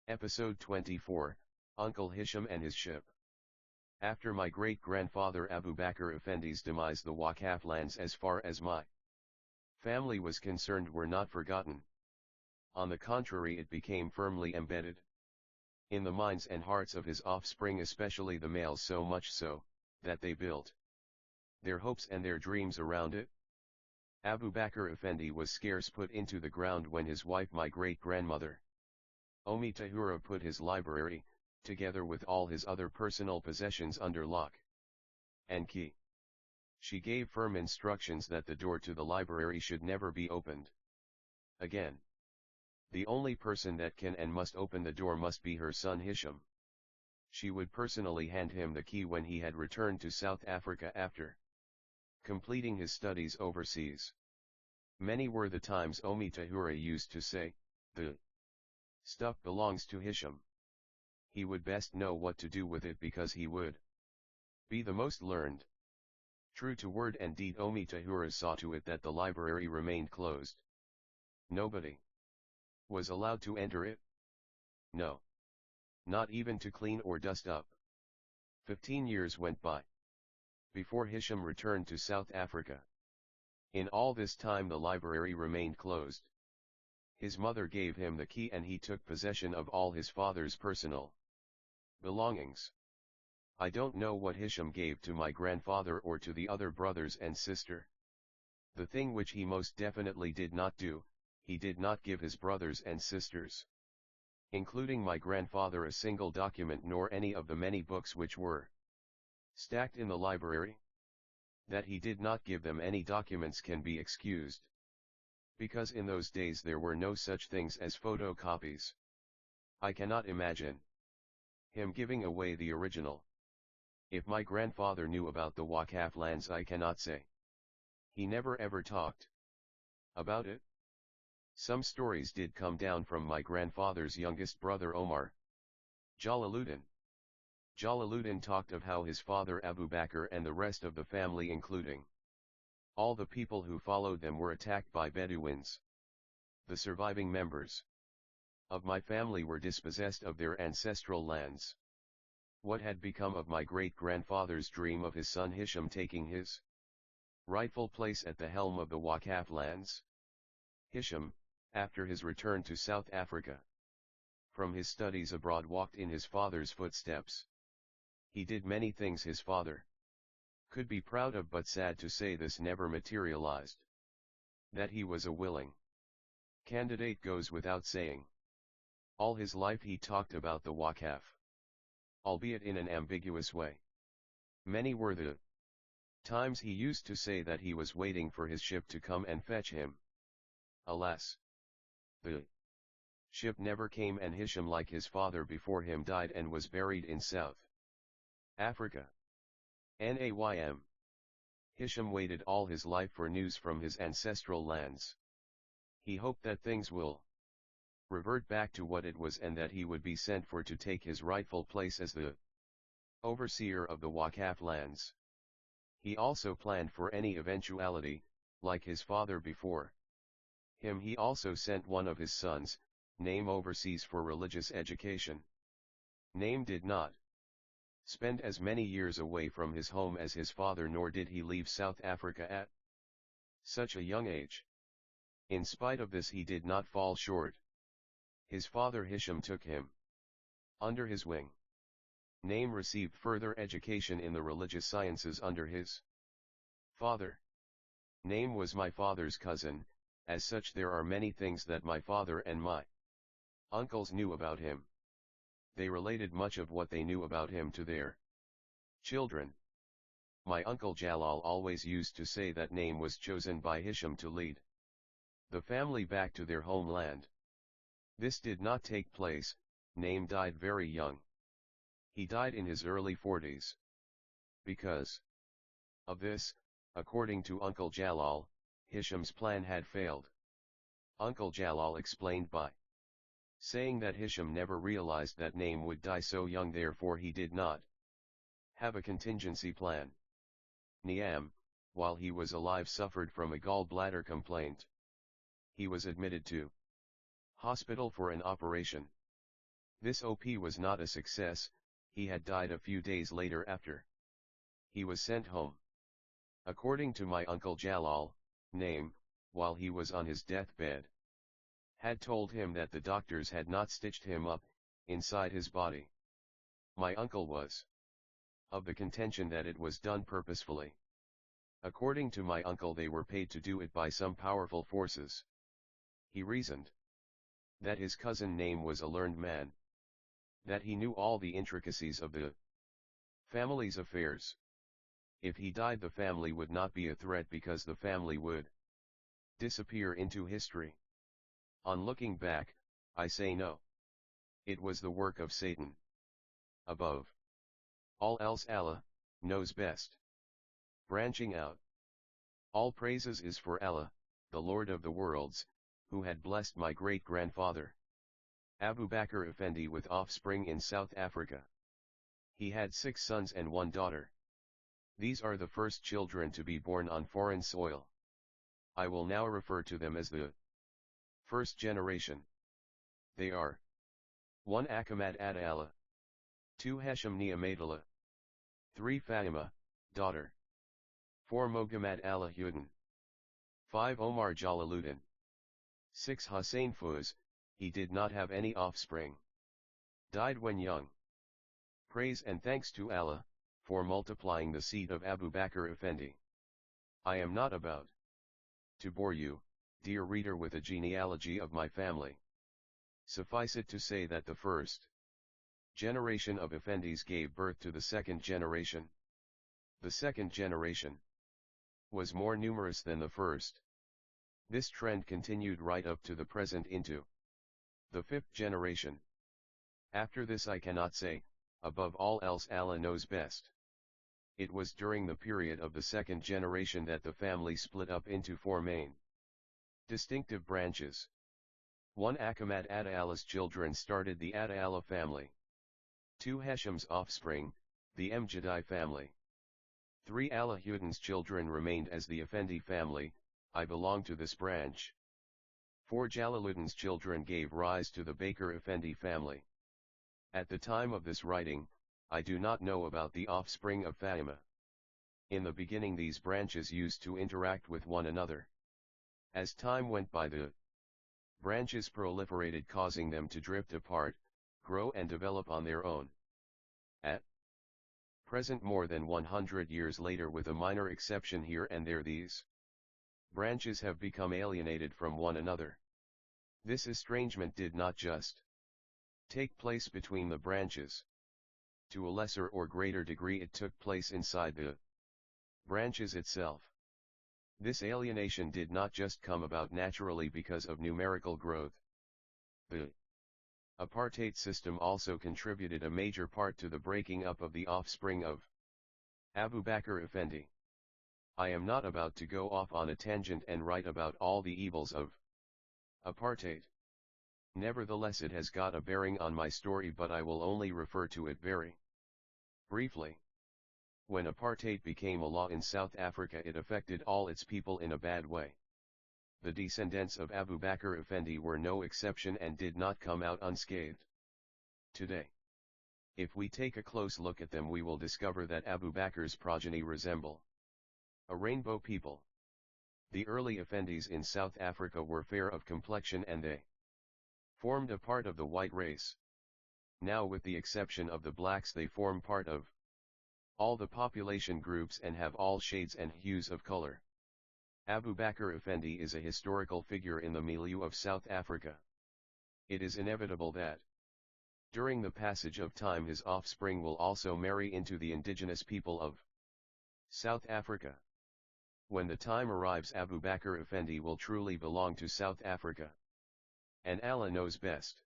Episode 24, Uncle Hisham and his ship. After my great-grandfather Abu Bakr Effendi's demise, the Waqaf lands as far as my family was concerned were not forgotten. On the contrary, it became firmly embedded in the minds and hearts of his offspring, especially the males, so much so, that they built their hopes and their dreams around it. Abu Bakr Effendi was scarce put into the ground when his wife, my great-grandmother Omi Tahura, put his library, together with all his other personal possessions, under lock and key. She gave firm instructions that the door to the library should never be opened again. The only person that can and must open the door must be her son Hisham. She would personally hand him the key when he had returned to South Africa after completing his studies overseas. Many were the times Omi Tahura used to say, "The stuff belongs to Hisham. He would best know what to do with it because he would be the most learned." True to word and deed, Omi Tahura saw to it that the library remained closed. Nobody was allowed to enter it. No. Not even to clean or dust up. 15 years went by before Hisham returned to South Africa. In all this time the library remained closed. His mother gave him the key and he took possession of all his father's personal belongings. I don't know what Hisham gave to my grandfather or to the other brothers and sister. The thing which he most definitely did not do, he did not give his brothers and sisters, including my grandfather, a single document nor any of the many books which were stacked in the library. That he did not give them any documents can be excused, because in those days there were no such things as photocopies. I cannot imagine him giving away the original. If my grandfather knew about the Waqaf lands, I cannot say. He never ever talked about it. Some stories did come down from my grandfather's youngest brother Omar Jalaluddin. Jalaluddin talked of how his father Abu Bakr and the rest of the family, including all the people who followed them, were attacked by Bedouins. The surviving members of my family were dispossessed of their ancestral lands. What had become of my great-grandfather's dream of his son Hisham taking his rightful place at the helm of the Waqaf lands? Hisham, after his return to South Africa from his studies abroad, walked in his father's footsteps. He did many things his father could be proud of, but sad to say this never materialized. That he was a willing candidate goes without saying. All his life he talked about the Waqaf, albeit in an ambiguous way. Many were the times he used to say that he was waiting for his ship to come and fetch him. Alas! The ship never came, and Hisham, like his father before him, died and was buried in South Africa. Naym. Hisham waited all his life for news from his ancestral lands. He hoped that things will revert back to what it was, and that he would be sent for to take his rightful place as the overseer of the Waqaf lands. He also planned for any eventuality, like his father before him. He also sent one of his sons, Naym, overseas for religious education. Naym did not spend as many years away from his home as his father, nor did he leave South Africa at such a young age. In spite of this, he did not fall short. His father Hisham took him under his wing. Naym received further education in the religious sciences under his father. Naym was my father's cousin. As such, there are many things that my father and my uncles knew about him. They related much of what they knew about him to their children. My uncle Jalal always used to say that Naym was chosen by Hisham to lead the family back to their homeland. This did not take place. Naym died very young. He died in his early 40s. Because of this, according to Uncle Jalal, Hisham's plan had failed. Uncle Jalal explained by saying that Hisham never realized that Naym would die so young, therefore he did not have a contingency plan. Niam, while he was alive, suffered from a gallbladder complaint. He was admitted to hospital for an operation. This OP was not a success, he had died a few days later after he was sent home. According to my uncle Jalal, name, while he was on his deathbed, had told him that the doctors had not stitched him up, inside his body. My uncle was of the contention that it was done purposefully. According to my uncle, they were paid to do it by some powerful forces. He reasoned that his cousin name was a learned man, that he knew all the intricacies of the family's affairs. If he died, the family would not be a threat because the family would disappear into history. On looking back, I say no. It was the work of Satan. Above all else, Allah knows best. Branching out, all praises is for Allah, the Lord of the worlds, who had blessed my great-grandfather Abu Bakr Effendi with offspring in South Africa. He had 6 sons and 1 daughter. These are the first children to be born on foreign soil. I will now refer to them as the first generation. They are 1 Ahmad Ad Allah, 2 Hesham Niamatullah, 3 Fatima, daughter, 4 Mohammad Alahuddin, 5 Omar Jalaluddin, 6 Hussein Fuz. He did not have any offspring. Died when young. Praise and thanks to Allah for multiplying the seed of Abu Bakr Effendi. I am not about to bore you, dear reader, with a genealogy of my family. Suffice it to say that the first generation of Effendis gave birth to the second generation. The second generation was more numerous than the first. This trend continued right up to the present into the 5th generation. After this I cannot say, above all else Allah knows best. It was during the period of the second generation that the family split up into 4 main distinctive branches. 1 Ahmad Ad Allah's children started the Ad Allah family. 2 Hesham's offspring, the Mjadi family. 3 Alahuddin's children remained as the Effendi family. I belong to this branch. 4 Jalaluddin's children gave rise to the Bakr Effendi family. At the time of this writing, I do not know about the offspring of Fatima. In the beginning these branches used to interact with one another. As time went by, the branches proliferated, causing them to drift apart, grow and develop on their own. At present, more than 100 years later, with a minor exception here and there, these branches have become alienated from one another. This estrangement did not just take place between the branches. To a lesser or greater degree it took place inside the branches itself. This alienation did not just come about naturally because of numerical growth. The apartheid system also contributed a major part to the breaking up of the offspring of Abu Bakr Effendi. I am not about to go off on a tangent and write about all the evils of apartheid. Nevertheless, it has got a bearing on my story, but I will only refer to it very briefly. When apartheid became a law in South Africa, it affected all its people in a bad way. The descendants of Abu Bakr Effendi were no exception and did not come out unscathed. Today, if we take a close look at them, we will discover that Abu Bakr's progeny resemble a rainbow people. The early Effendis in South Africa were fair of complexion and they formed a part of the white race. Now, with the exception of the blacks, they form part of all the population groups and have all shades and hues of color. Abu Bakr Effendi is a historical figure in the milieu of South Africa. It is inevitable that during the passage of time his offspring will also marry into the indigenous people of South Africa. When the time arrives, Abu Bakr Effendi will truly belong to South Africa. And Allah knows best.